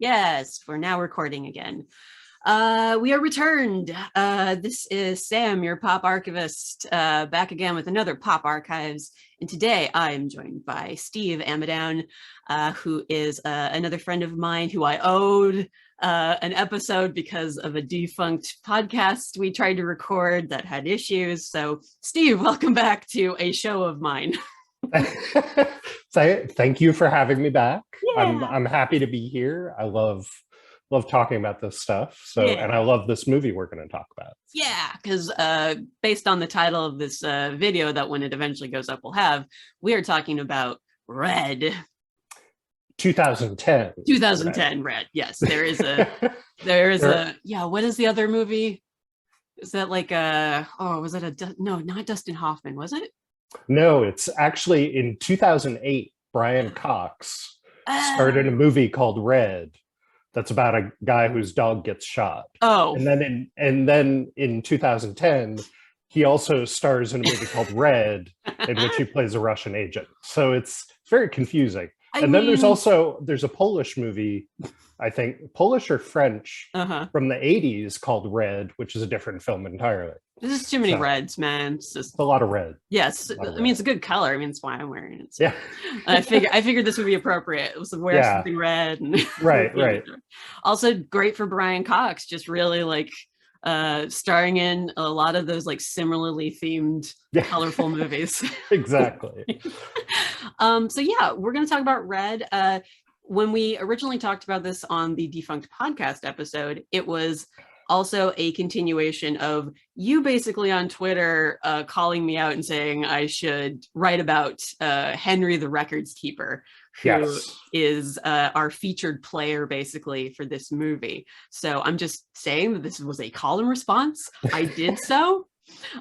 Yes, we're now recording again. We are returned. This is Sam, your pop archivist, back again with another Pop Archives. And today I am joined by Steve Ammidown, who is another friend of mine who I owed an episode because of a defunct podcast we tried to record that had issues. So, Steve, welcome back to a show of mine. Thank you for having me back. Yeah. I'm happy to be here. I love talking about this stuff. Yeah. And I love this movie we're going to talk about. Yeah, because based on the title of this video that when it eventually goes up we'll have, we are talking about Red. 2010 Red. Yes, there is a yeah, what is the other movie? Is that like was it no, not Dustin Hoffman, was it? No, it's actually in 2008 Brian Cox started a movie called Red that's about a guy whose dog gets shot. Oh. And then in 2010 he also stars in a movie called Red in which he plays a Russian agent. So it's very confusing. Then there's a Polish movie, I think Polish or French, from the 80s called Red, which is a different film entirely. There's just too many reds, man. It's just a lot of red. Yes, I mean it's a good color. I mean it's why I'm wearing it. So. Yeah, I figured this would be appropriate. It was wear something red. And right. Also great for Brian Cox, just really like starring in a lot of those like similarly themed, colorful movies. Exactly. So yeah, we're going to talk about Red. When we originally talked about this on the defunct podcast episode, it was also a continuation of you basically on Twitter calling me out and saying I should write about Henry the Records Keeper, who is our featured player basically for this movie. So I'm just saying that this was a call and response. I did so.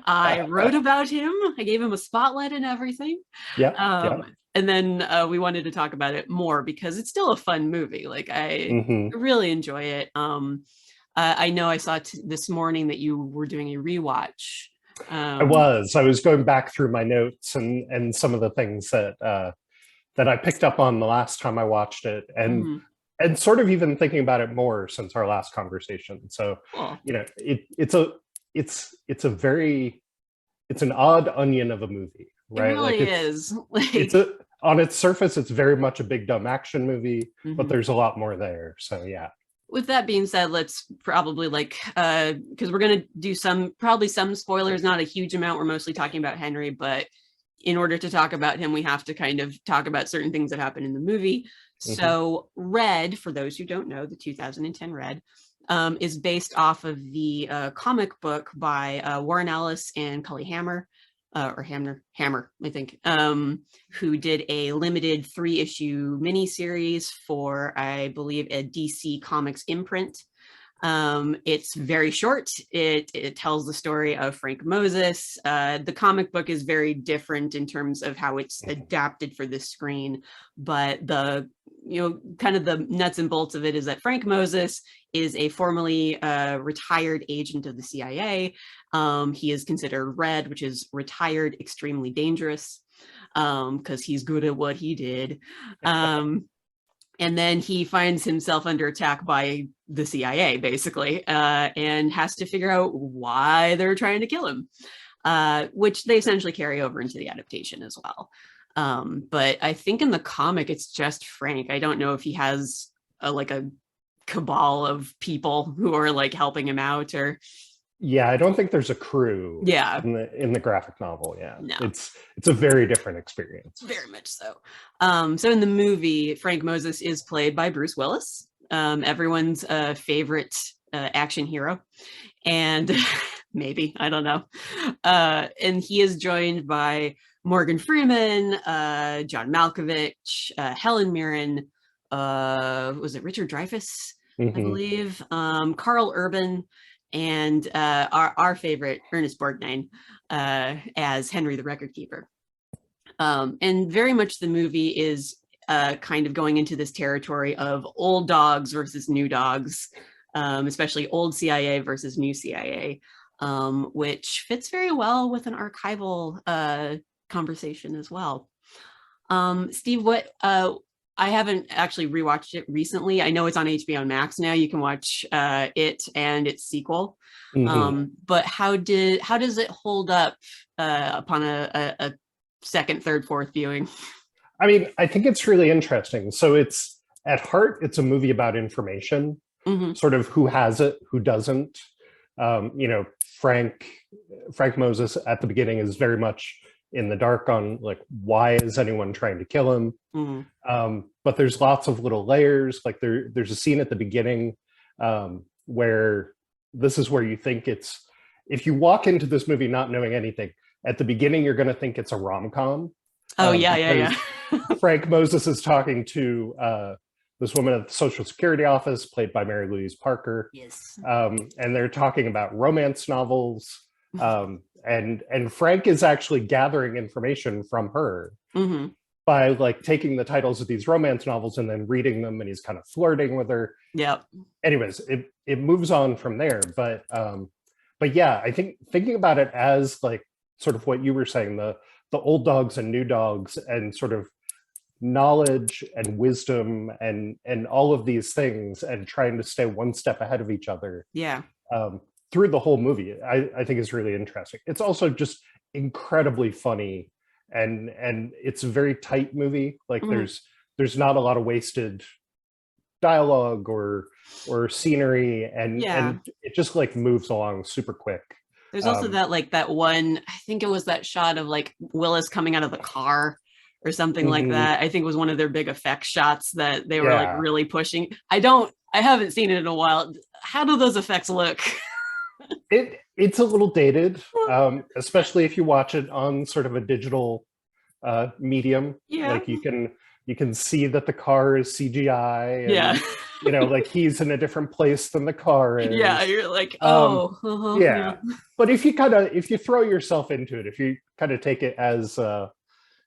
I wrote about him. I gave him a spotlight and everything. And then we wanted to talk about it more because it's still a fun movie. Like I really enjoy it. I know I saw this morning that you were doing a rewatch. I was going back through my notes and some of the things that I picked up on the last time I watched it, and sort of even thinking about it more since our last conversation. So you know, it's an odd onion of a movie, right? It really is. On its surface, it's very much a big dumb action movie, but there's a lot more there. So yeah. With that being said, let's probably because we're going to do some spoilers, not a huge amount. We're mostly talking about Henry, but in order to talk about him, we have to kind of talk about certain things that happen in the movie. So Red, for those who don't know, the 2010 Red, is based off of the comic book by Warren Ellis and Cully Hammer. Or Hammer, I think, who did a limited 3-issue miniseries for, I believe, a DC Comics imprint. It's very short. It tells the story of Frank Moses. The comic book is very different in terms of how it's adapted for the screen, but kind of the nuts and bolts of it is that Frank Moses is a formerly retired agent of the CIA. He is considered Red, which is retired extremely dangerous, because he's good at what he did. And then he finds himself under attack by the CIA, basically, and has to figure out why they're trying to kill him, which they essentially carry over into the adaptation as well. But I think in the comic, it's just Frank. I don't know if he has a cabal of people who are like helping him out or. Yeah, I don't think there's a crew. Yeah, in the graphic novel. Yeah, no. It's a very different experience. Very much so. So in the movie, Frank Moses is played by Bruce Willis, everyone's favorite action hero, and maybe, I don't know. And he is joined by Morgan Freeman, John Malkovich, Helen Mirren, was it Richard Dreyfuss, I believe, Karl Urban, and our favorite Ernest Borgnine as Henry the Record Keeper. And very much the movie is kind of going into this territory of old dogs versus new dogs, especially old CIA versus new CIA, which fits very well with an archival conversation as well. Steve, what I haven't actually rewatched it recently. I know it's on HBO Max now. You can watch it and its sequel. But how does it hold up upon a second, third, fourth viewing? I mean, I think it's really interesting. So it's at heart, it's a movie about information, sort of who has it, who doesn't. You know, Frank Moses at the beginning is very much in the dark on like, why is anyone trying to kill him? But there's lots of little layers. Like there's a scene at the beginning where this is where you think it's, if you walk into this movie not knowing anything, at the beginning you're going to think it's a rom-com. Yeah. Frank Moses is talking to this woman at the Social Security office, played by Mary Louise Parker. Yes. And they're talking about romance novels. And Frank is actually gathering information from her by like taking the titles of these romance novels and then reading them, and he's kind of flirting with her. Yep. Anyways, it moves on from there. But yeah, I think thinking about it as like sort of what you were saying, the old dogs and new dogs, and sort of knowledge and wisdom and all of these things, and trying to stay one step ahead of each other. Yeah. Through the whole movie, I think is really interesting. It's also just incredibly funny, and it's a very tight movie. Like there's not a lot of wasted dialogue or scenery, and it just like moves along super quick. There's also that one, I think it was that shot of like Willis coming out of the car or something like that. I think was one of their big effect shots that they were like really pushing. I haven't seen it in a while. How do those effects look? It's a little dated, especially if you watch it on sort of a digital medium. Like you can see that the car is CGI, and you know, like he's in a different place than the car is. Yeah, you're like, But if you throw yourself into it, if you kind of take it as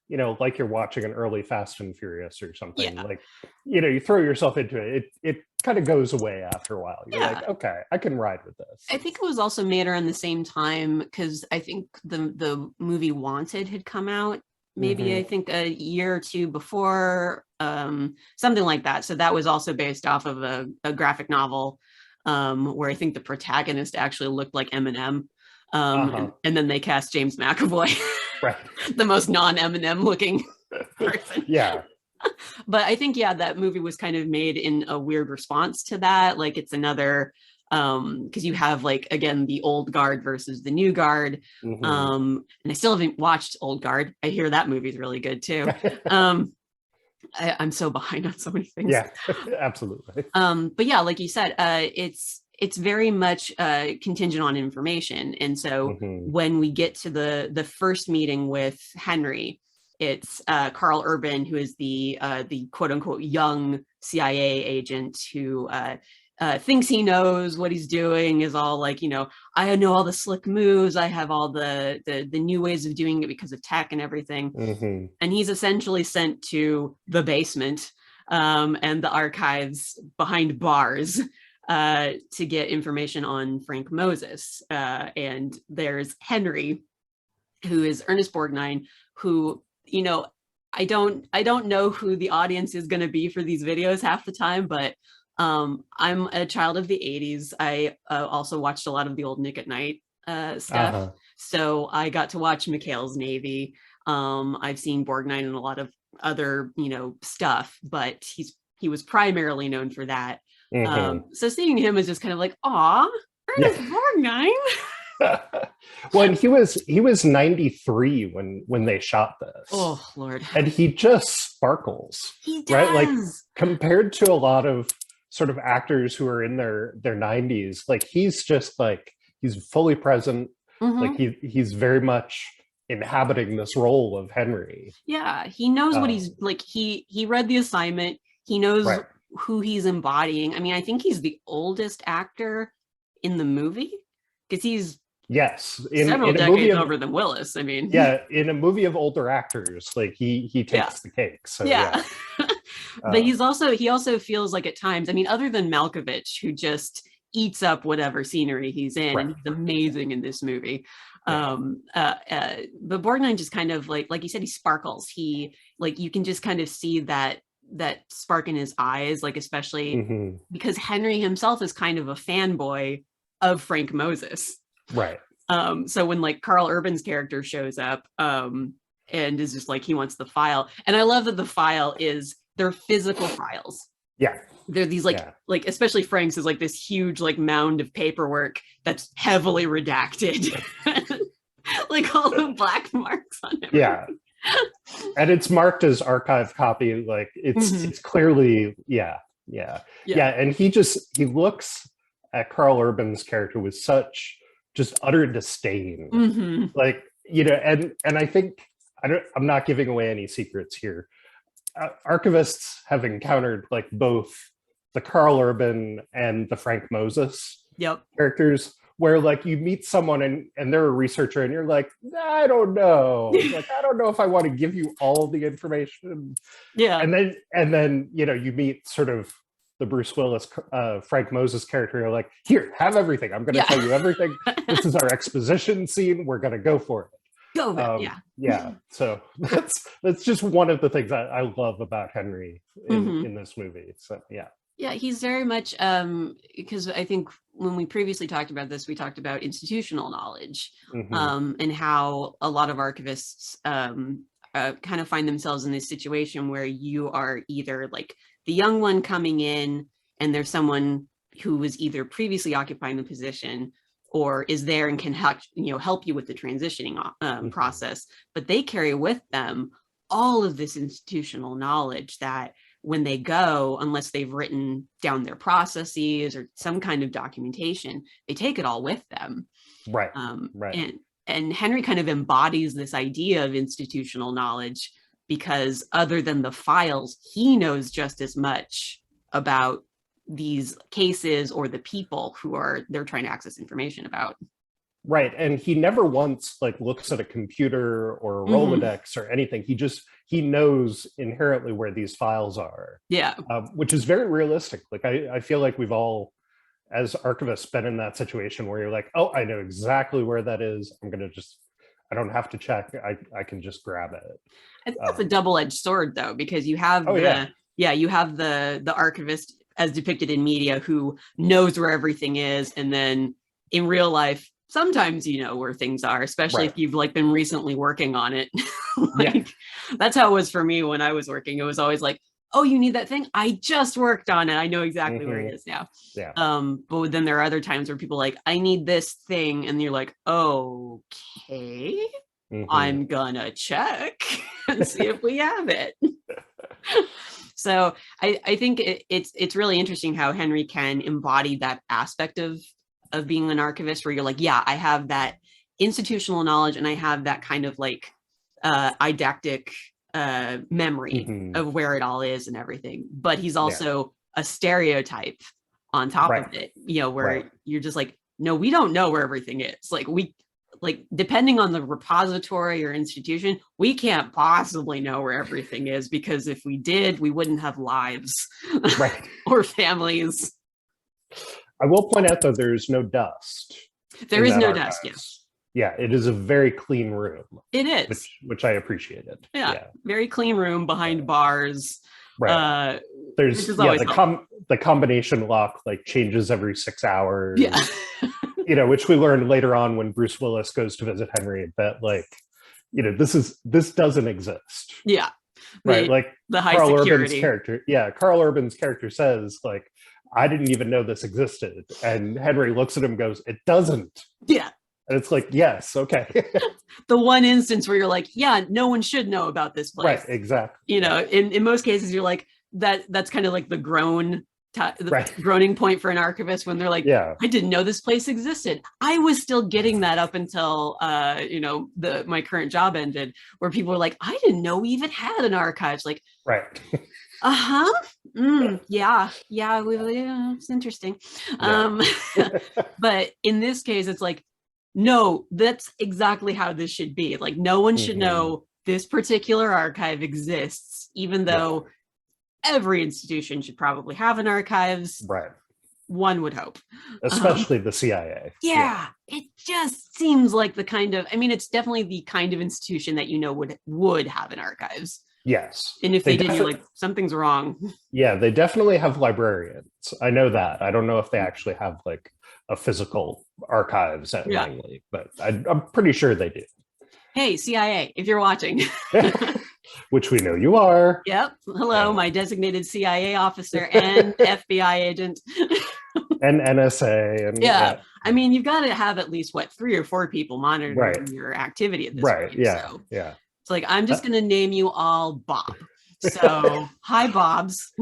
you know, like you're watching an early Fast and Furious or something, like, you know, you throw yourself into it, it kind of goes away after a while. You're like, okay, I can ride with this. I think it was also made around the same time, because I think the movie Wanted had come out maybe I think a year or two before, something like that. So that was also based off of a graphic novel where I think the protagonist actually looked like Eminem. And then they cast James McAvoy, right? The most non-Eminem looking person. Yeah. But I think, that movie was kind of made in a weird response to that. Like it's another, because you have like, again, the old guard versus the new guard. And I still haven't watched Old Guard. I hear that movie's really good too. I'm so behind on so many things. Yeah, absolutely. But yeah, like you said, it's very much contingent on information. And so when we get to the first meeting with Henry, it's Karl Urban, who is the quote unquote young CIA agent who thinks he knows what he's doing, is all like, you know, I know all the slick moves. I have all the new ways of doing it because of tech and everything. And he's essentially sent to the basement and the archives behind bars to get information on Frank Moses. And there's Henry, who is Ernest Borgnine, who, you know, I don't know who the audience is going to be for these videos half the time, but I'm a child of the 80s. I also watched a lot of the old Nick at Night stuff. So I got to watch McHale's Navy. I've seen Borgnine in a lot of other, you know, stuff, but he was primarily known for that. So seeing him is just kind of like, aw, Ernest Borgnine. Well, and he was 93 when they shot this. Oh Lord. And he just sparkles. He does. Right? Like compared to a lot of sort of actors who are in their 90s, like he's just like, he's fully present. Like he's very much inhabiting this role of Henry. Yeah, he knows what he's like. He read the assignment. He knows who he's embodying. I mean, I think he's the oldest actor in the movie, because he's several decades over than Willis. I mean, in a movie of older actors, like he takes the cake. So but he also feels like at times, I mean, other than Malkovich, who just eats up whatever scenery he's in, and he's amazing in this movie. But Borgnine just kind of like you said, he sparkles. He, like, you can just kind of see that that spark in his eyes, like especially Mhm. because Henry himself is kind of a fanboy of Frank Moses. Right. So when like Karl Urban's character shows up and is just like he wants the file, and I love that the file is they're physical files. Yeah. They're these like Yeah. like especially Frank's is like this huge like mound of paperwork that's heavily redacted. Like all the black marks on it. Yeah. And it's marked as archive copy, like it's clearly yeah. And he looks at Karl Urban's character with such just utter disdain. Like, you know, and I think I'm not giving away any secrets here. Archivists have encountered like both the Karl Urban and the Frank Moses characters, where like you meet someone and they're a researcher and you're like, I don't know. Like, I don't know if I want to give you all the information. Yeah. And then, you know, you meet sort of the Bruce Willis, Frank Moses character. You're like, here, have everything. I'm going to tell you everything. This is our exposition scene. We're going to go for it. Go. Yeah. So that's just one of the things I love about Henry in this movie. So yeah. Yeah, he's very much because I think when we previously talked about this, we talked about institutional knowledge and how a lot of archivists kind of find themselves in this situation where you are either like the young one coming in and there's someone who was either previously occupying the position or is there and can help you with the transitioning process, but they carry with them all of this institutional knowledge that when they go, unless they've written down their processes or some kind of documentation, they take it all with them. Right. And Henry kind of embodies this idea of institutional knowledge because other than the files, he knows just as much about these cases or the people who they're trying to access information about. Right. And he never once like looks at a computer or a Rolodex or anything. He knows inherently where these files are. Yeah. Which is very realistic. Like I feel like we've all, as archivists, been in that situation where you're like, oh, I know exactly where that is. I don't have to check. I can just grab it. I think that's a double-edged sword though, because you have you have the archivist as depicted in media who knows where everything is. And then in real life, sometimes you know where things are, especially if you've like been recently working on it. That's how it was for me when I was working. It was always like, oh, you need that thing? I just worked on it. I know exactly where it is now. Yeah. But then there are other times where people are like, I need this thing. And you're like, okay, I'm gonna check and see if we have it. So I think it's really interesting how Henry can embody that aspect of being an archivist where you're like, yeah, I have that institutional knowledge and I have that kind of like didactic memory of where it all is and everything. But he's also a stereotype on top of it, where you're just like, no, we don't know where everything is. Like depending on the repository or institution, we can't possibly know where everything is, because if we did, we wouldn't have lives or families. I will point out though, there's no dust. There is no dust, yes. Yeah, it is a very clean room. It is. Which I appreciated. Yeah, very clean room behind bars. Right. There's the combination lock like changes every 6 hours. Yeah. Which we learned later on when Bruce Willis goes to visit Henry, that like, this doesn't exist. Yeah. Right. Like the high security. Urban's character. Yeah. Karl Urban's character says like, I didn't even know this existed. And Henry looks at him and goes, it doesn't. Yeah. And it's like, yes, okay. The one instance where you're like, yeah, no one should know about this place. Right, exactly. In most cases, you're like, that's kind of like the groaning point for an archivist when they're like, I didn't know this place existed. I was still getting that up until, my current job ended, where people were like, I didn't know we even had an archives. Like, right. Yeah, it's interesting. But in this case, it's like, no, that's exactly how this should be. Like, no one should know this particular archive exists, even though every institution should probably have an archives. Right. One would hope. Especially the CIA. Yeah, it just seems like the kind of, it's definitely the kind of institution that would have an archives. Yes. And if they didn't, you're like, something's wrong. Yeah, they definitely have librarians. I know that. I don't know if they actually have like a physical archives at Langley, but I'm pretty sure they do. Hey, CIA, if you're watching. Which we know you are. Yep. Hello, my designated CIA officer and FBI agent. And NSA. And I mean, you've got to have at least, 3 or 4 people monitoring your activity at this point. Yeah. So yeah. it's like, I'm just going to name you all Bob. So, hi, Bobs.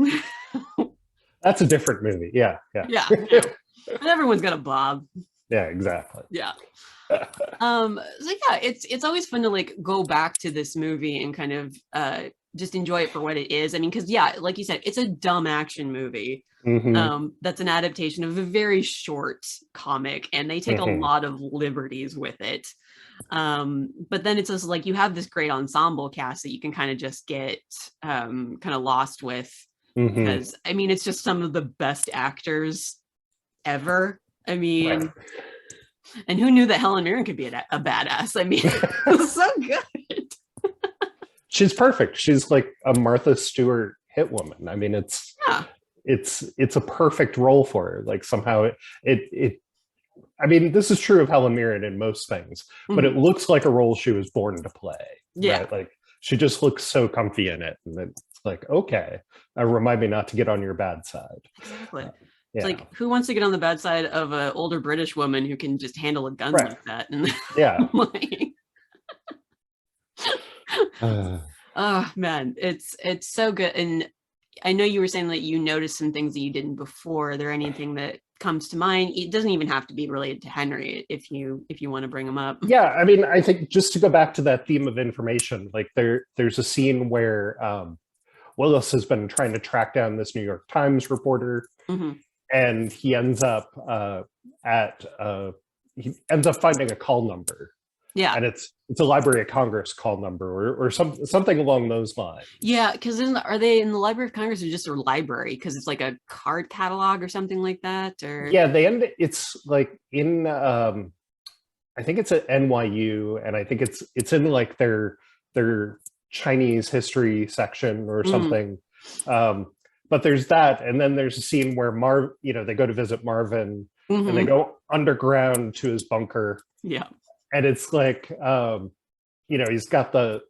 That's a different movie. Yeah. But everyone's got a Bob. Yeah, exactly. Yeah. So it's always fun to like go back to this movie and kind of just enjoy it for what it is. I mean, because like you said, it's a dumb action movie. That's an adaptation of a very short comic, and they take a lot of liberties with it. But then it's just like you have this great ensemble cast that you can kind of just get kind of lost with, because I mean, it's just some of the best actors ever. I mean, and who knew that Helen Mirren could be a badass? I mean, it was so good. She's perfect. She's like a Martha Stewart hit woman. I mean, it's a perfect role for her. Like somehow it I mean, this is true of Helen Mirren in most things, but it looks like a role she was born to play. Yeah. Right? Like she just looks so comfy in it. And it's like, okay, remind me not to get on your bad side. Exactly. It's like, who wants to get on the bad side of an older British woman who can just handle a gun like that? And oh man, it's so good. And I know you were saying that you noticed some things that you didn't before. Are there anything that comes to mind? It doesn't even have to be related to Henry if you want to bring them up. Yeah, I mean, I think just to go back to that theme of information, like there's a scene where Willis has been trying to track down this New York Times reporter. And he ends up finding a call number. Yeah. And it's a Library of Congress call number or something along those lines. Yeah, because are they in the Library of Congress or just a library? Because it's like a card catalog or something like that? Or yeah, it's like in I think it's at NYU, and I think it's in like their Chinese history section or something. But there's that, and then there's a scene where they go to visit Marvin, and they go underground to his bunker. Yeah, and it's like, he's got the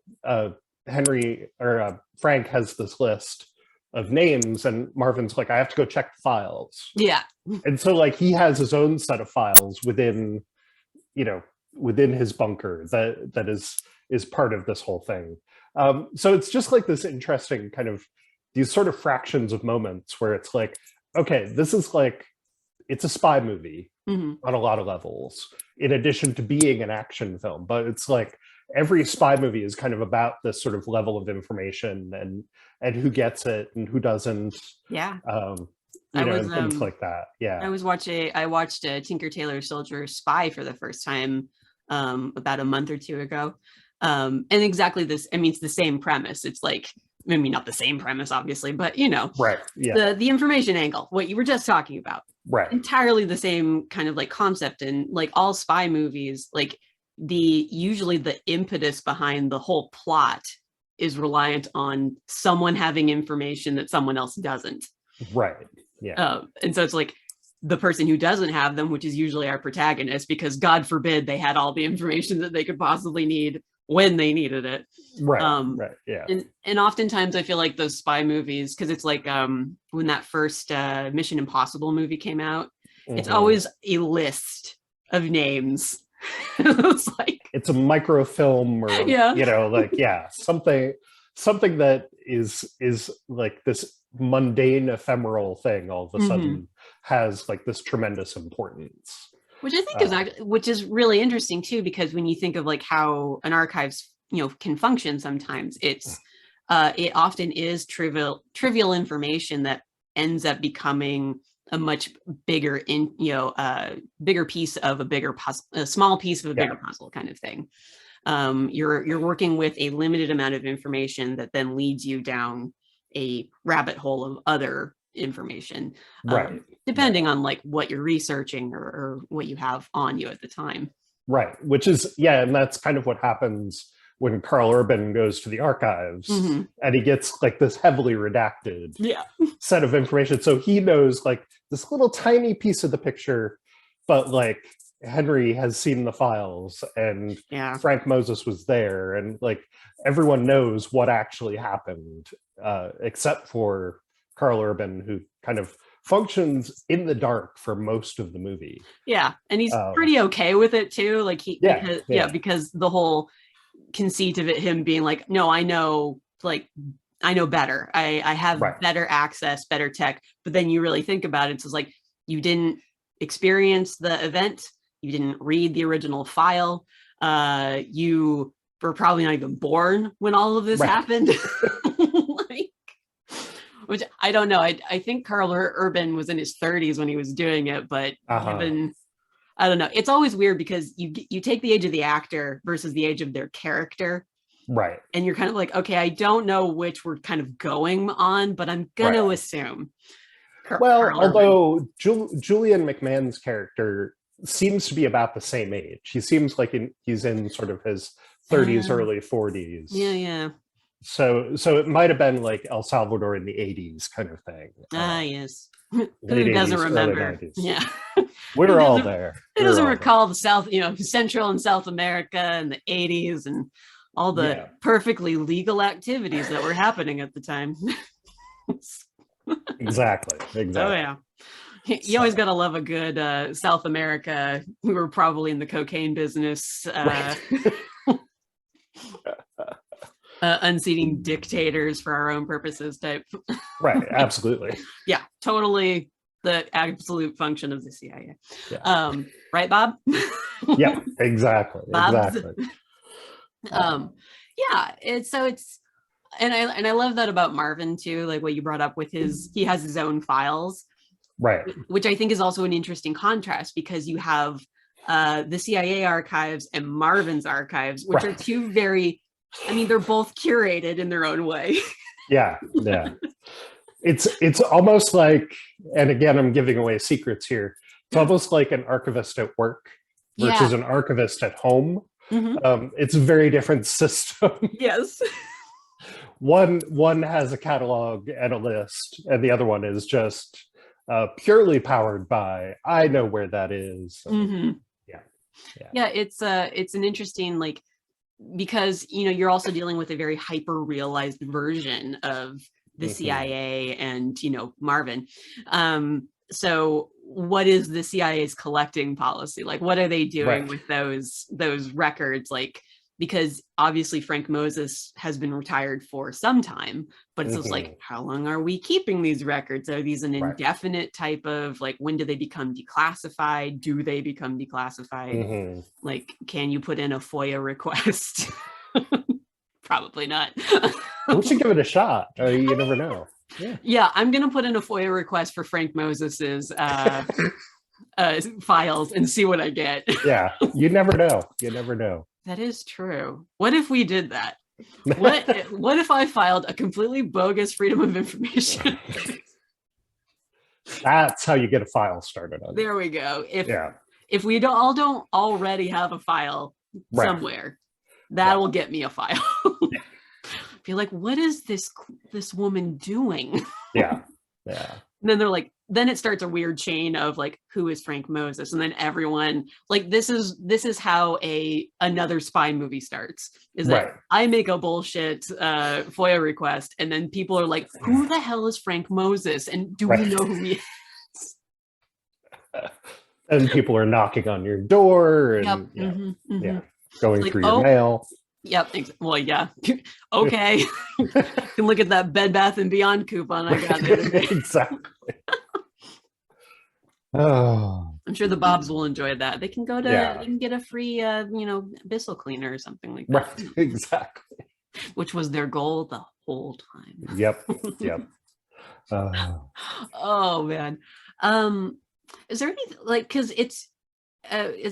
Henry or Frank has this list of names, and Marvin's like, I have to go check the files. Yeah, and so like he has his own set of files within his bunker that is part of this whole thing. So it's just like this interesting kind of these sort of fractions of moments where it's like, okay, this is like, it's a spy movie on a lot of levels, in addition to being an action film. But it's like every spy movie is kind of about this sort of level of information and who gets it and who doesn't. Yeah. And things like that. Yeah. I watched Tinker Tailor Soldier Spy for the first time about a month or two ago. And exactly this, I mean, it's the same premise. It's like, maybe not the same premise, obviously, but the information angle, what you were just talking about, entirely the same kind of like concept. And like all spy movies, like usually the impetus behind the whole plot is reliant on someone having information that someone else doesn't. Right. Yeah. And so it's like the person who doesn't have them, which is usually our protagonist, because God forbid they had all the information that they could possibly need when they needed it. Right. Yeah. And oftentimes I feel like those spy movies, because it's like when that first Mission Impossible movie came out, it's always a list of names. It's like it's a microfilm or something that is like this mundane ephemeral thing all of a sudden has like this tremendous importance. Which I think which is really interesting too, because when you think of like how an archives, can function sometimes, it often is trivial information that ends up becoming a much bigger bigger piece of a bigger puzzle, a small piece of a bigger puzzle kind of thing. You're working with a limited amount of information that then leads you down a rabbit hole of other information, depending on like what you're researching or what you have on you at the time. Right, which is and that's kind of what happens when Karl Urban goes to the archives Mhm. and he gets like this heavily redacted Yeah. set of information. So he knows like this little tiny piece of the picture, but like Henry has seen the files and Yeah. Frank Moses was there, and like everyone knows what actually happened, except for Karl Urban, who kind of functions in the dark for most of the movie. Yeah. And he's pretty okay with it too. Like because the whole conceit of it, him being like, no, I know better. I have better access, better tech. But then you really think about it, it's like you didn't experience the event, you didn't read the original file, you were probably not even born when all of this happened. Which I don't know. I think Karl Urban was in his 30s when he was doing it, but given, I don't know. It's always weird because you take the age of the actor versus the age of their character. Right. And you're kind of like, okay, I don't know which we're kind of going on, but I'm going to assume. Although Julian McMahon's character seems to be about the same age. He seems like he's in sort of his 30s, early 40s. Yeah. So it might have been like El Salvador in the 80s kind of thing. Yes. Who doesn't remember? Yeah. We're all there. Who doesn't recall the South, Central and South America in the 80s and all the perfectly legal activities that were happening at the time? Exactly. Oh, yeah. You always got to love a good South America. We were probably in the cocaine business. Unseating dictators for our own purposes type. Right, absolutely. Yeah, totally the absolute function of the CIA. Yeah. Right, Bob? Yeah, exactly. Exactly. And I love that about Marvin too, like what you brought up with he has his own files. Right. Which I think is also an interesting contrast because you have the CIA archives and Marvin's archives, which are two very, they're both curated in their own way. Yeah. It's almost like, and again, I'm giving away secrets here. It's almost like an archivist at work versus an archivist at home. Mm-hmm. It's a very different system. Yes. One has a catalog and a list, and the other one is just purely powered by, I know where that is. Mm-hmm. Yeah. It's an interesting, because you're also dealing with a very hyper realized version of the CIA and Marvin. So what is the CIA's collecting policy? Like, what are they doing with those records? Because obviously Frank Moses has been retired for some time, but it's just like, how long are we keeping these records? Are these an indefinite type of, when do they become declassified? Do they become declassified? Can you put in a FOIA request? Probably not. We should give it a shot. You never know. Yeah, I'm going to put in a FOIA request for Frank Moses's files and see what I get. Yeah, you never know. You never know. That is true. What if we did that? What if I filed a completely bogus Freedom of Information? That's how you get a file started on. There we go. If we don't already have a file somewhere, that will get me a file. Be like, what is this woman doing? Yeah. And then they're like, then it starts a weird chain of who is Frank Moses? And then everyone this is how another spy movie starts. Is that I make a bullshit FOIA request, and then people are like, who the hell is Frank Moses? And do we know who he is? And people are knocking on your door and going through your mail. Yep. Well, yeah. Okay. You can look at that Bed Bath and Beyond coupon I got there today. Exactly. Oh, I'm sure the Bobs will enjoy that. They can go to, they can get a free, Bissell cleaner or something like that. Right. Exactly. Which was their goal the whole time. Yep. Oh man. Is there anything because it's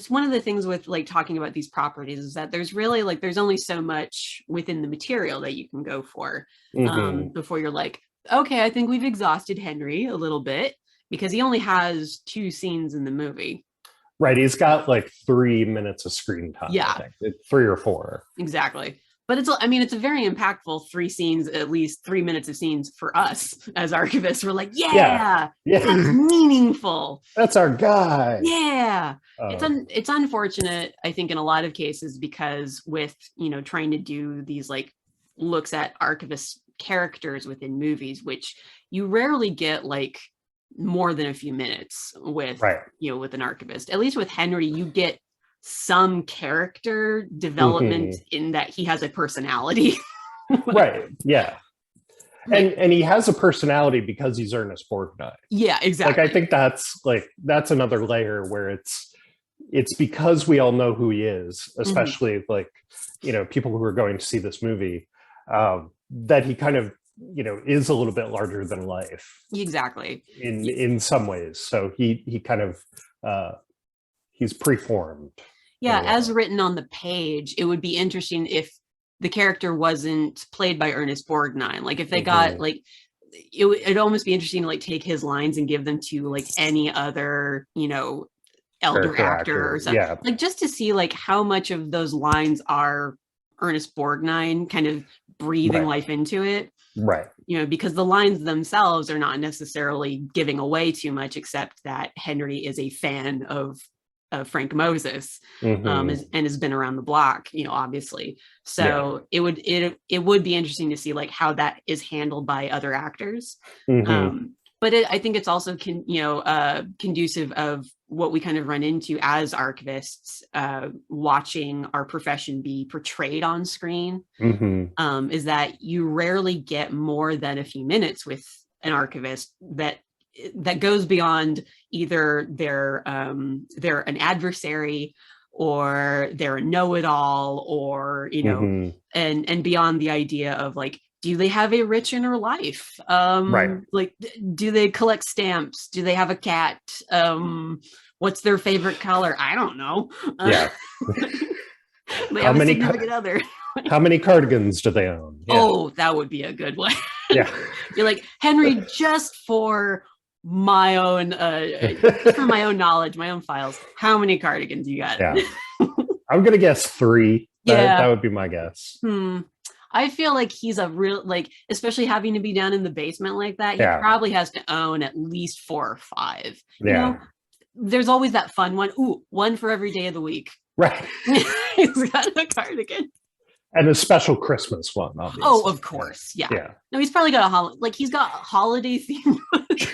one of the things with talking about these properties is that there's really there's only so much within the material that you can go for before you're like, okay, I think we've exhausted Henry a little bit, because he only has 2 scenes in the movie. Right. He's got 3 minutes of screen time. Yeah. I think. 3 or 4. Exactly. But it's, I mean, it's a very impactful 3 scenes, at least 3 minutes of scenes for us as archivists. We're like, yeah. That's meaningful. That's our guy. Yeah. It's unfortunate, I think, in a lot of cases, because with, you know, trying to do these like looks at archivist characters within movies, which you rarely get like more than a few minutes with, you know, with an archivist. At least with Henry, you get some character development in that he has a personality. Right. Yeah. And he has a personality because he's Ernest Borgnine. Yeah, exactly. Like, I think that's another layer where it's because we all know who he is, especially like, you know, people who are going to see this movie, that he kind of, you know, is a little bit larger than life. Exactly. In some ways. So he kind of he's preformed. Yeah, as written on the page, it would be interesting if the character wasn't played by Ernest Borgnine. Like if they got like, it'd almost be interesting to like take his lines and give them to like any other, you know, elder actor or something. Yeah. Like just to see like how much of those lines are Ernest Borgnine kind of breathing life into it. Right. You know, because the lines themselves are not necessarily giving away too much, except that Henry is a fan of Frank Moses, and has been around the block, you know, obviously. So it would be interesting to see like how that is handled by other actors. But I think it's also conducive of what we kind of run into as archivists, watching our profession be portrayed on screen, is that you rarely get more than a few minutes with an archivist that goes beyond either they're an adversary or they're a know-it-all, or, you know, and beyond the idea of like, do they have a rich inner life? Like, do they collect stamps? Do they have a cat? What's their favorite color? I don't know. They have a significant other. How many cardigans do they own? Yeah. Oh, that would be a good one. Yeah. You're like, Henry, just for my own knowledge, my own files, how many cardigans you got? Yeah. I'm gonna guess 3. That would be my guess. I feel like he's a real, like, especially having to be down in the basement like that, he probably has to own at least 4 or 5. You know, there's always that fun one. Ooh, one for every day of the week. Right. He's got a cardigan. And a special Christmas one, obviously. Oh, of course. Yeah. No, he's probably got he's got holiday themed. He's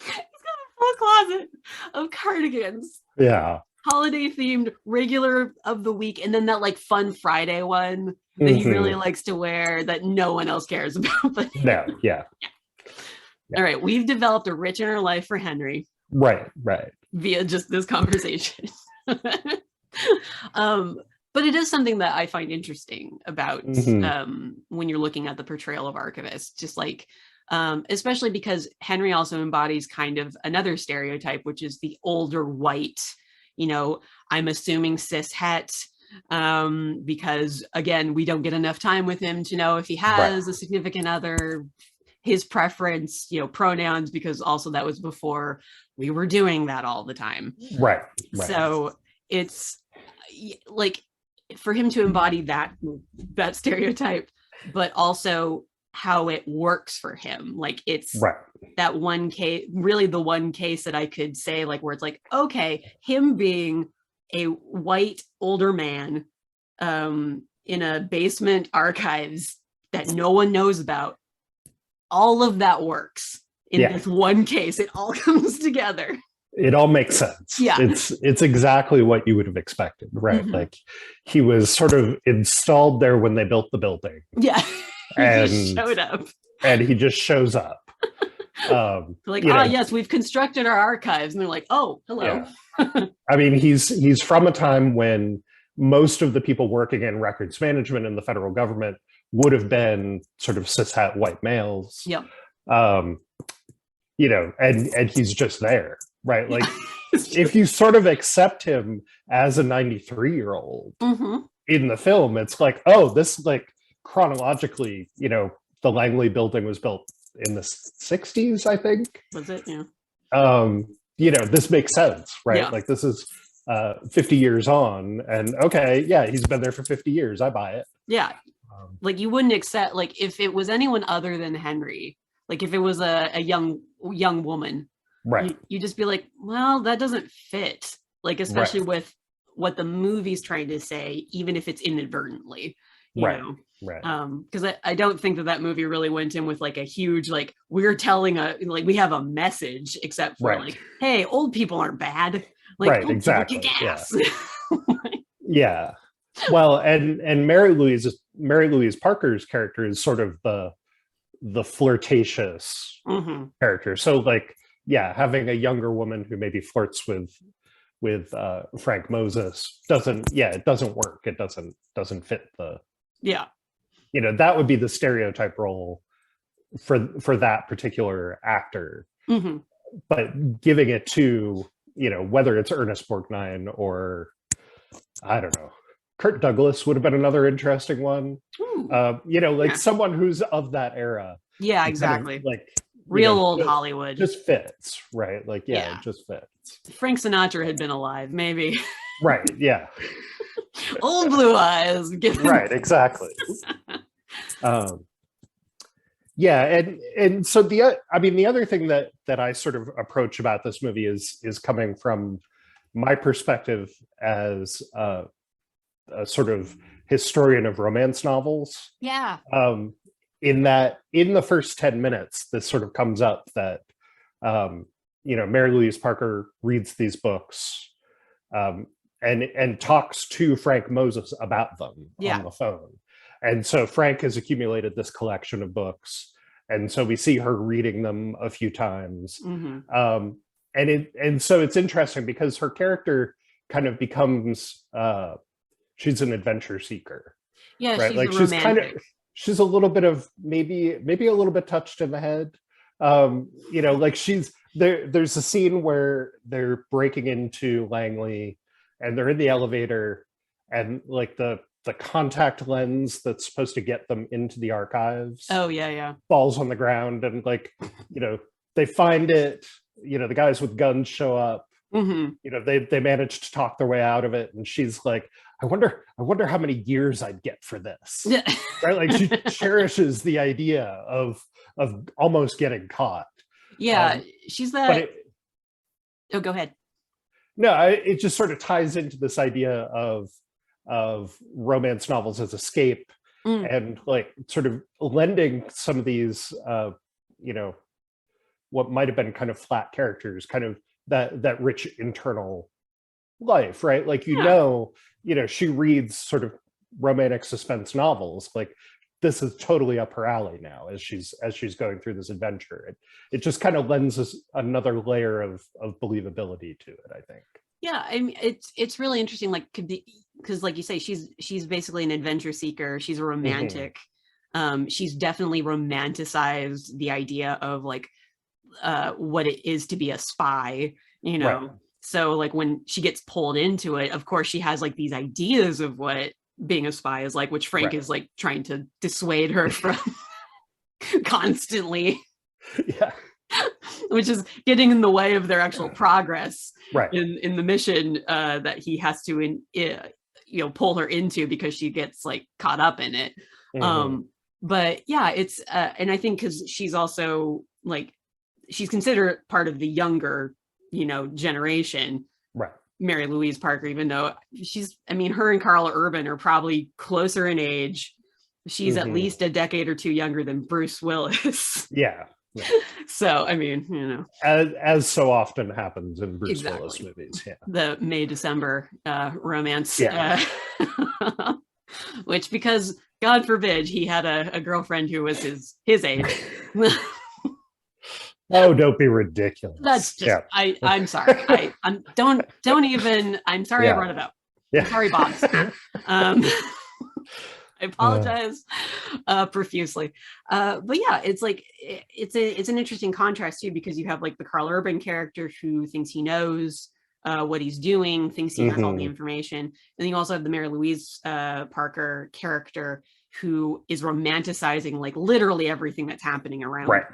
got a full closet of cardigans. Yeah. Holiday themed, regular of the week, and then that like fun Friday one that he really likes to wear that no one else cares about. But Yeah. All right, we've developed a rich inner life for Henry. Right. Via just this conversation. But it is something that I find interesting about when you're looking at the portrayal of archivists, just like, especially because Henry also embodies kind of another stereotype, which is the older white, you know, I'm assuming cishet, because again, we don't get enough time with him to know if he has a significant other, his preference, you know, pronouns, because also that was before we were doing that all the time. Right. So it's like, for him to embody that stereotype, but also how it works for him. Like it's that one case, really the one case that I could say like, where it's like, okay, him being a white older man in a basement archives that no one knows about, all of that works in this one case. It all comes together. It all makes sense. Yeah. It's exactly what you would have expected, right? Like he was sort of installed there when they built the building. Yeah. And he showed up. And he just shows up. Like, yes, we've constructed our archives. And they're like, oh, hello. Yeah. I mean, he's from a time when most of the people working in records management in the federal government would have been sort of cishet white males. Yep. You know, and he's just there. Right. Like if you sort of accept him as a 93-year-old in the film, it's like, oh, this like chronologically, you know, the Langley building was built in the 60s, I think. Was it? Yeah. You know, this makes sense, right? Like this is 50 years on, and okay, yeah, he's been there for 50 years. I buy it. Yeah. Like you wouldn't accept, like if it was anyone other than Henry, like if it was a young woman, right? You just be like, well, that doesn't fit. Like especially with what the movie's trying to say, even if it's inadvertently, you know. Right. Because I don't think that movie really went in with like a huge like we're telling like we have a message, except for like, hey, old people aren't bad. Like exactly. Yeah. Well, and Mary Louise Parker's character is sort of the flirtatious character. So like, yeah, having a younger woman who maybe flirts with Frank Moses doesn't work. It doesn't fit the that would be the stereotype role for that particular actor. But giving it to whether it's Ernest Borgnine or I don't know, Kirk Douglas would have been another interesting one. Someone who's of that era. Yeah, exactly. Kind of, like real old Hollywood. Just fits, right? Like, it just fits. Frank Sinatra had been alive, maybe. Right, yeah. Old blue eyes. Right, exactly. And so the other thing that I sort of approach about this movie is coming from my perspective as a sort of historian of romance novels. Yeah. In that, in the first 10 minutes, this sort of comes up that, Mary Louise Parker reads these books and talks to Frank Moses about them on the phone. And so Frank has accumulated this collection of books. And so we see her reading them a few times. And so it's interesting because her character kind of becomes, she's an adventure seeker. Yeah, right? She's like she's kind of, she's a little bit of maybe a little bit touched in the head. Like there's a scene where they're breaking into Langley and they're in the elevator and like the contact lens that's supposed to get them into the archives falls on the ground, and like they find it, the guys with guns show up. They managed to talk their way out of it, and she's like, I wonder how many years I'd get for this. Right? Like she cherishes the idea of almost getting caught. She's that. Go ahead. No, it just sort of ties into this idea of romance novels as escape, and like sort of lending some of these what might have been kind of flat characters kind of that rich internal life, right? Like she reads sort of romantic suspense novels. Like this is totally up her alley now as she's going through this adventure. It just kind of lends us another layer of believability to it, I think. Yeah, I mean it's really interesting, like because like you say, she's basically an adventure seeker. She's a romantic. She's definitely romanticized the idea of like what it is to be a spy, Right. So like when she gets pulled into it, of course she has like these ideas of what being a spy is like, which Frank is like trying to dissuade her from constantly. Yeah. Which is getting in the way of their actual progress in the mission that he has to pull her into because she gets like caught up in it. But yeah, it's and I think because she's also like she's considered part of the younger generation, right? Mary Louise Parker, even though her and Karl Urban are probably closer in age. She's at least a decade or two younger than Bruce Willis. Yeah. So as so often happens in Bruce Willis movies, the May-December romance, which, because God forbid he had a girlfriend who was his age. Oh, don't be ridiculous. That's just I'm sorry. Don't even. I'm sorry I brought it up. Yeah. Sorry, Bobs. I apologize profusely. But yeah, it's like it's an interesting contrast too, because you have like the Karl Urban character who thinks he knows what he's doing, thinks he has all the information, and then you also have the Mary Louise Parker character who is romanticizing like literally everything that's happening around Right.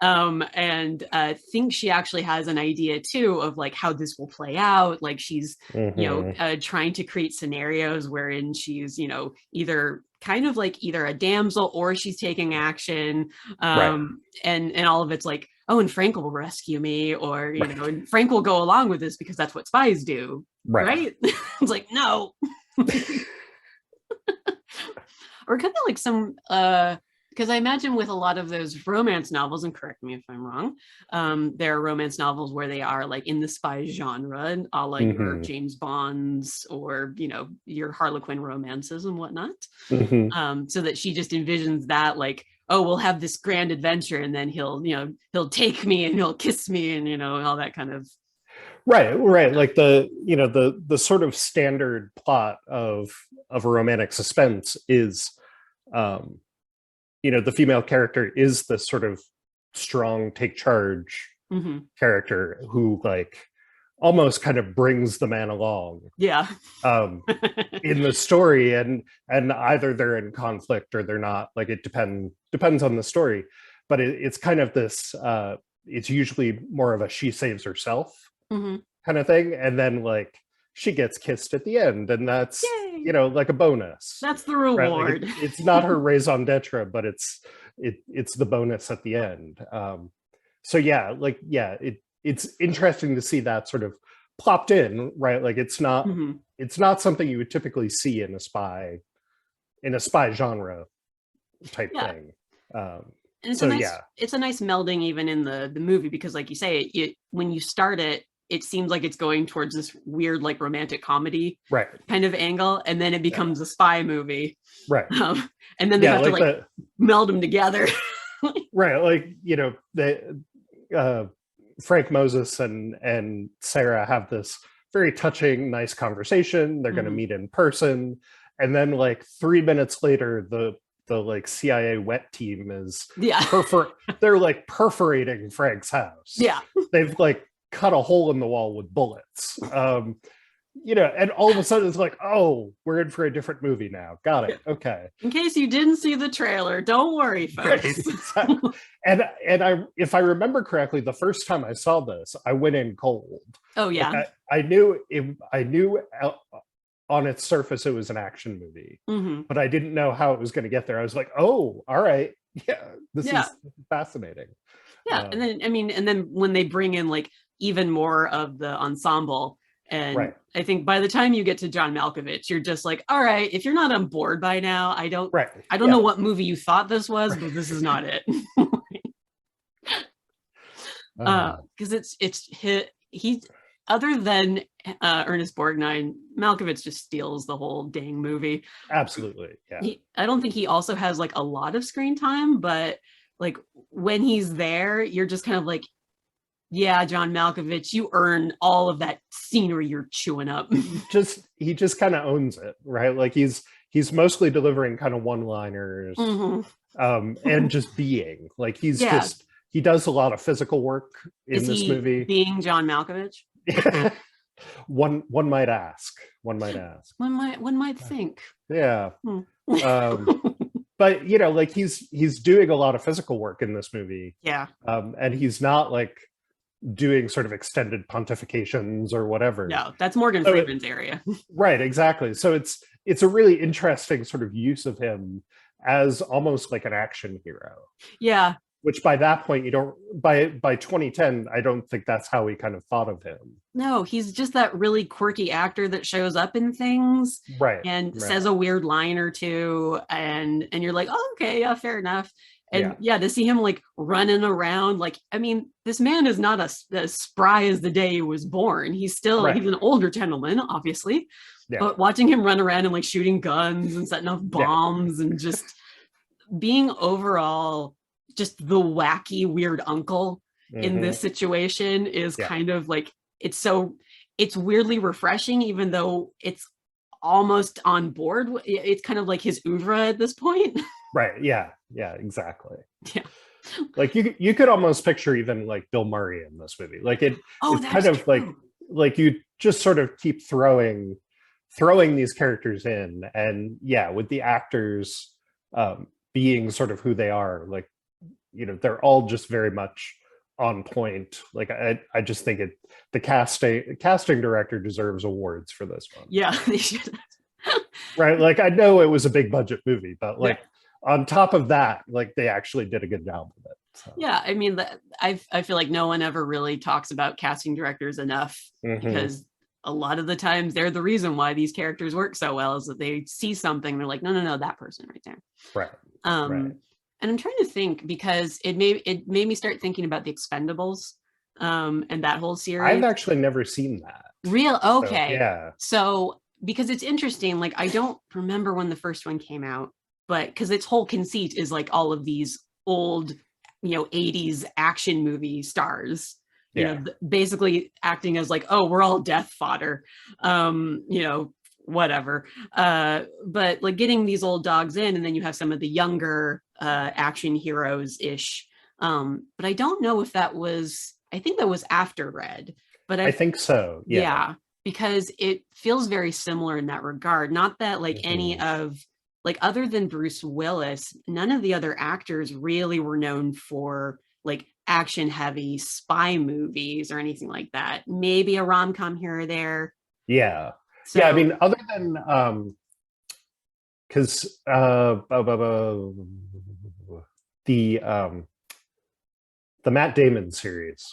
her. And thinks she actually has an idea too of like how this will play out. Like she's, trying to create scenarios wherein she's, either kind of like either a damsel or she's taking action. And all of it's like, oh, and Frank will rescue me, or, and Frank will go along with this because that's what spies do. Right? It's like, no. Or kind of like some because I imagine with a lot of those romance novels, and correct me if I'm wrong, there are romance novels where they are like in the spy genre, like your James Bonds or your Harlequin romances and whatnot. So that she just envisions that like, oh, we'll have this grand adventure, and then he'll take me and he'll kiss me and all that kind of. Right. Like the sort of standard plot of a romantic suspense is, the female character is this sort of strong, take charge character who like almost kind of brings the man along. Yeah. In the story, and either they're in conflict or they're not. Like it depends on the story, but it's kind of this. It's usually more of a she saves herself kind of thing, and then like she gets kissed at the end, and that's like a bonus. That's the reward. Right? Like it's not her raison d'etre, but it's the bonus at the end. So it's interesting to see that sort of plopped in, right? Like it's not something you would typically see in a spy genre type thing. And it's a nice melding even in the movie, because like you say, when you start it seems like it's going towards this weird like romantic comedy kind of angle, and then it becomes a spy movie, and then they have to meld them together. Like Frank Moses and Sarah have this very touching, nice conversation. They're going to meet in person, and then like 3 minutes later the like CIA wet team is they're like perforating Frank's house. They've like cut a hole in the wall with bullets. And all of a sudden it's like, oh, we're in for a different movie now. Got it. Okay. In case you didn't see the trailer, don't worry, folks. Exactly. And if I remember correctly, the first time I saw this, I went in cold. Oh yeah. Like I knew on its surface it was an action movie, but I didn't know how it was going to get there. I was like, oh, all right. Yeah, this is fascinating. Yeah. And then when they bring in like even more of the ensemble, and I think by the time you get to John Malkovich, you're just like, all right, if you're not on board by now, I don't know what movie you thought this was, but this is not it. Because he's other than Ernest Borgnine, Malkovich just steals the whole dang movie. Absolutely. Yeah. I don't think he also has like a lot of screen time, but like when he's there, you're just kind of like, yeah, John Malkovich, you earn all of that scenery you're chewing up. He just kind of owns it, right? Like he's mostly delivering kind of one-liners, and just being like he does a lot of physical work in this movie. Being John Malkovich? One might ask. One might think. Yeah. But like he's doing a lot of physical work in this movie. Yeah. And he's not like doing sort of extended pontifications or whatever. No, that's Morgan Freeman's area. Right, exactly. So it's a really interesting sort of use of him as almost like an action hero. Yeah. Which by that point, by 2010, I don't think that's how we kind of thought of him. No, he's just that really quirky actor that shows up in things, and says a weird line or two, and you're like, oh, okay, yeah, fair enough. And to see him like running around, like, I mean, this man is not as spry as the day he was born. He's still he's an older gentleman, obviously, but watching him run around and like shooting guns and setting off bombs and just being overall just the wacky weird uncle in this situation is kind of like, it's weirdly refreshing, even though it's almost on board. It's kind of like his oeuvre at this point. Right. Yeah, exactly. Yeah. Like you could almost picture even like Bill Murray in this movie. Like it's kind of true. like you just sort of keep throwing these characters in, and with the actors being sort of who they are. Like, they're all just very much on point. Like, I just think the casting director deserves awards for this one. Yeah, they should. Right? Like, I know it was a big budget movie, but like, Yeah. on top of that, like, they actually did a good job with it. So. Yeah, I mean, I feel like no one ever really talks about casting directors enough, because a lot of the times they're the reason why these characters work so well, is that they see something, they're like, no, that person right there. Right. And I'm trying to think, because it made me start thinking about the Expendables, and that whole series. I've actually never seen that. Real? Okay. So, yeah. So, because it's interesting, like, I don't remember when the first one came out, but because its whole conceit is like all of these old, 80s action movie stars, basically acting as like, oh, we're all death fodder, whatever. But like getting these old dogs in, and then you have some of the younger action heroes ish. But I don't know if I think that was after Red, but I think so. Yeah, because it feels very similar in that regard. Not that like any of, like, other than Bruce Willis, none of the other actors really were known for like action heavy spy movies or anything like that. Maybe a rom-com here or there. Yeah. So, yeah, I mean, other than because the Matt Damon series.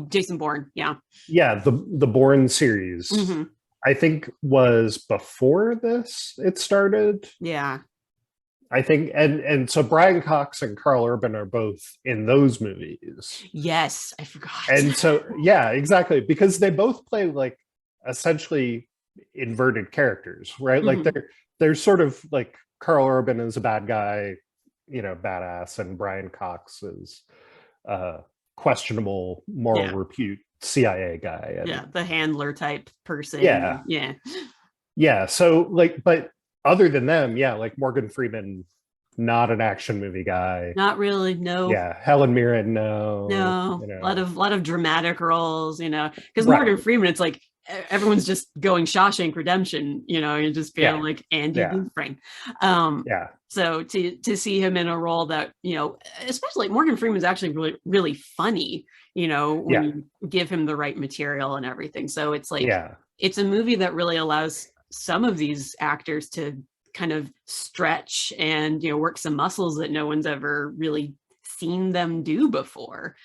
Jason Bourne. Yeah. Yeah, the Bourne series. I think was before this it started. Yeah. I think, and so Brian Cox and Karl Urban are both in those movies. Yes, I forgot. And so, yeah, exactly, because they both play like essentially inverted characters, right? Like they're sort of like, Karl Urban is a bad guy, badass, and Brian Cox is questionable moral repute CIA guy. And, the handler type person. Yeah. So like, but other than them, like Morgan Freeman, not an action movie guy. Not really. No. Yeah. Helen Mirren, no. A lot of dramatic roles, because Morgan Freeman, it's like everyone's just going Shawshank Redemption, you just feel like Andy Dufresne. So to see him in a role that, especially Morgan Freeman's actually really, really funny, when you give him the right material and everything. So it's like, it's a movie that really allows some of these actors to kind of stretch and, work some muscles that no one's ever really seen them do before.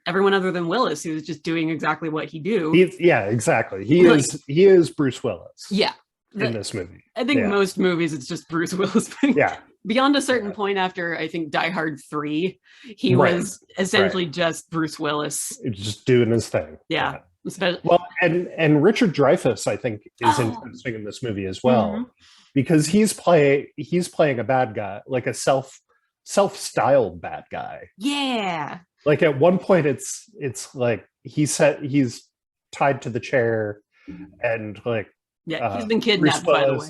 Everyone other than Willis, who's just doing exactly what he do. Exactly. He is Bruce Willis. Yeah. In this movie. I think most movies it's just Bruce Willis. Beyond a certain point, after I think Die Hard 3, he was essentially just Bruce Willis. Just doing his thing. Yeah. Well, and Richard Dreyfuss, I think, is interesting in this movie as well, because he's playing a bad guy, like a self-styled bad guy. Yeah. Like at one point, it's like he's tied to the chair, and like he's been kidnapped, by the way.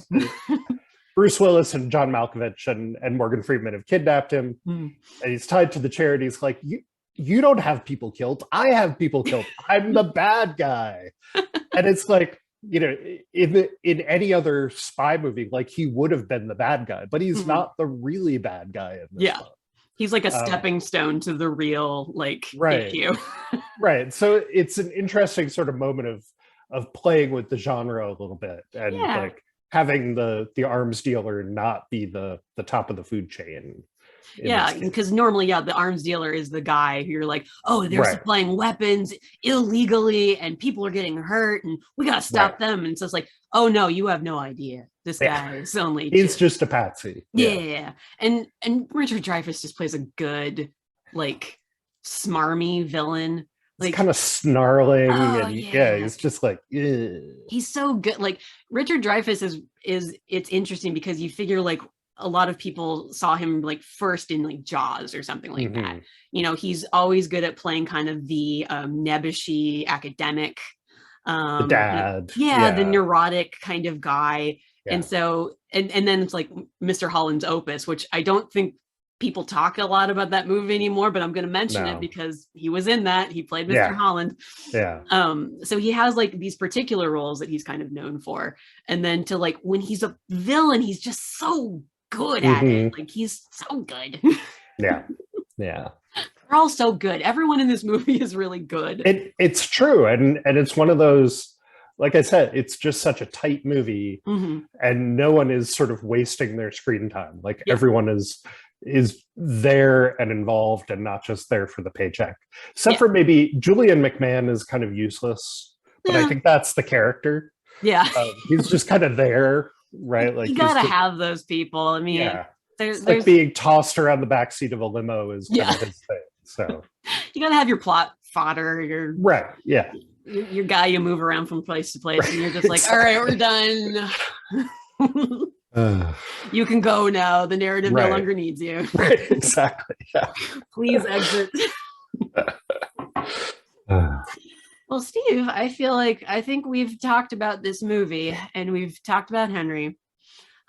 Bruce Willis and John Malkovich and Morgan Freeman have kidnapped him, and he's tied to the chair, and he's like, you don't have people killed. I have people killed. I'm the bad guy. And it's like, in any other spy movie, like he would have been the bad guy, but he's not the really bad guy in this one. He's like a stepping stone to the real issue. Right. So it's an interesting sort of moment of playing with the genre a little bit, and like having the arms dealer not be the top of the food chain. Yeah, because normally, the arms dealer is the guy who you're like, oh, they're supplying weapons illegally and people are getting hurt and we got to stop them. And so it's like, oh, no, you have no idea. This guy is only... He's just a patsy. Yeah. And Richard Dreyfuss just plays a good, like, smarmy villain. Like, kind of snarling. And he's just like, ugh. He's so good. Like, Richard Dreyfuss it's interesting because you figure, like, a lot of people saw him like first in like Jaws or something like that. He's always good at playing kind of the nebbishy academic, the dad, the neurotic kind of guy. And so, and then it's like Mr. Holland's Opus, which I don't think people talk a lot about that movie anymore, but I'm going to mention it No. because he was in that. He played Mr. Yeah. Holland. Yeah. So he has like these particular roles that he's kind of known for. And then to like when he's a villain, he's just so good at it. Like he's so good. Yeah. Yeah. They're all so good. Everyone in this movie is really good. It's true. And it's one of those, like I said, it's just such a tight movie, and no one is sort of wasting their screen time. Like everyone is there and involved and not just there for the paycheck. Except for maybe Julian McMahon is kind of useless, but I think that's the character. Yeah. He's just kind of there, right? Like you gotta have those people. I mean, there's like being tossed around the backseat of a limo is kind of his thing. So you gotta have your plot fodder, your your guy you move around from place to place, and you're just like, all right, we're done. You can go now. The narrative no longer needs you. Right, exactly. Yeah. Please exit. Well, Steve, I think we've talked about this movie and we've talked about Henry.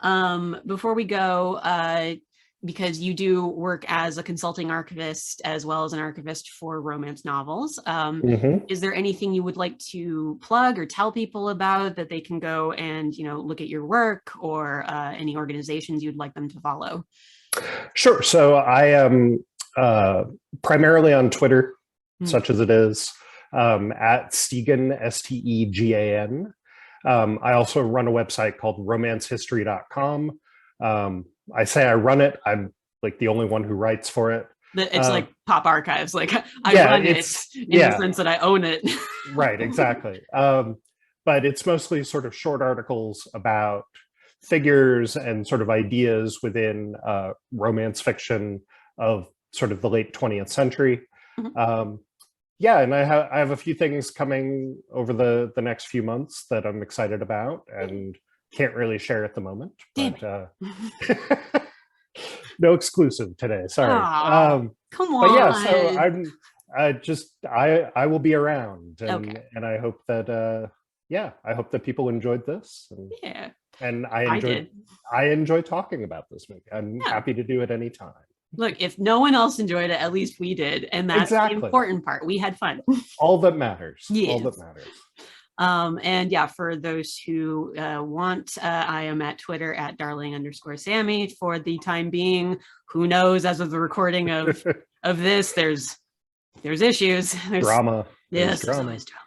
Before we go, because you do work as a consulting archivist as well as an archivist for romance novels. Is there anything you would like to plug or tell people about that they can go and, look at your work, or any organizations you'd like them to follow? Sure. So I am primarily on Twitter, such as it is, at Stegan, Stegan. I also run a website called romancehistory.com. I say I run it. I'm like the only one who writes for it. It's like Pop Archives. Like I run it in the sense that I own it. Right, exactly. But it's mostly sort of short articles about figures and sort of ideas within romance fiction of sort of the late 20th century. And I have a few things coming over the next few months that I'm excited about and can't really share at the moment. But no exclusive today. Sorry. Come on. But yeah, so I will be around, and I hope that I hope that people enjoyed this. And I enjoy talking about this movie. I'm happy to do it anytime. Look, if no one else enjoyed it, at least we did. And that's the important part. We had fun. All that matters. Yes. All that matters. And for those who want, I am at Twitter at darling_Sammy for the time being. Who knows, as of the recording of this, there's issues. There's drama. Yes, there's always drama.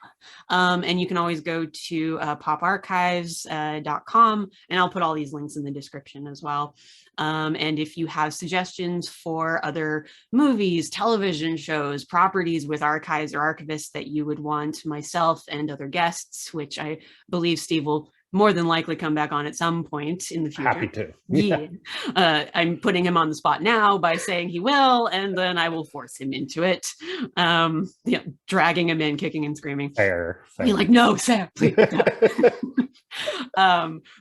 And you can always go to poparchives.com, and I'll put all these links in the description as well. And if you have suggestions for other movies, television shows, properties with archives or archivists that you would want myself and other guests, which I believe Steve will more than likely come back on at some point in the future. Happy to. Yeah. I'm putting him on the spot now by saying he will, and then I will force him into it. Dragging him in, kicking and screaming. Fair. You're like, no, Sam, please. No.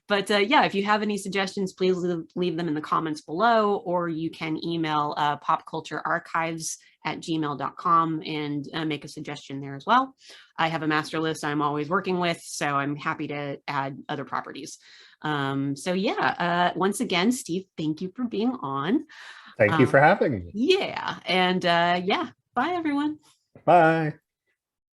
If you have any suggestions, please leave them in the comments below, or you can email popculturearchives@gmail.com and make a suggestion there as well. I have a master list I'm always working with, so I'm happy to add other properties. Once again, Steve, thank you for being on. Thank you for having me. Yeah. And bye, everyone. Bye.